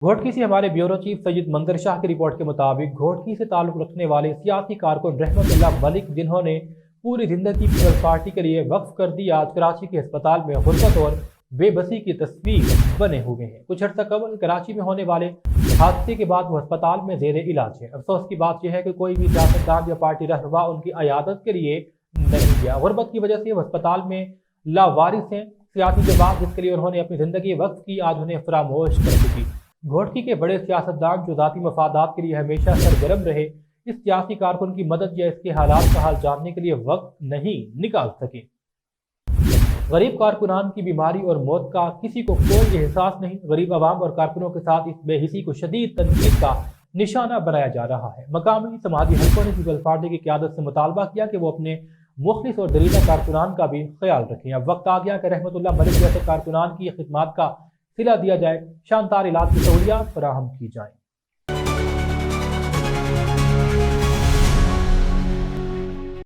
घोटकी से हमारे bureau chief Syed मंदर शाह की रिपोर्ट के मुताबिक घोटकी से ताल्लुक रखने वाले सियासी कारकुन रहमतुल्लाह मलिक, जिन्होंने पूरी जिंदगी पीपल्स पार्टी के लिए वक्फ कर दी, आज कराची के अस्पताल में गुर्बत और बेबसी की तस्वीर बने हुए हैं। कुछ अर्सा कबल कराची में होने वाले हादसे के बाद वो अस्पताल में जेर इलाज है। अफसोस की बात यह है कि कोई भी सियासतदान या पार्टी रहनुमा उनकी अयादत के लिए नहीं गया। गुर्बत की वजह से वो अस्पताल में लावारिस हैं। सियासी जवाब जिसके लिए उन्होंने अपनी जिंदगी वक्फ की, आज उन्हें फरामोश कर चुकी। घोटकी के बड़े सियासतदान जो ज़ाती मफादात के लिए हमेशा सरगर्म रहे, इस सियासी कारकुन की मदद या इसके हालात का हाल जानने के लिए वक्त नहीं निकाल सके। गरीब कारकुनान की बीमारी और मौत का किसी को कोई एहसास नहीं। गरीब आवाम और कारकुनों के साथ इस बेहिसी को शदीद तनकीद का निशाना बनाया जा रहा है। मकामी समाजी हलकों ने पीपल्स पार्टी की क़यादत से मुतालबा किया कि वो अपने मुखलिस और दरीदा कारकुनान का भी ख्याल रखें। अब वक्त आ गया कि रहमतुल्लाह मलिक जैसे कारकुनान की खिदमात का सिला दिया जाए, शानदार इलाज की सहूलियात फराहम की जाएँ।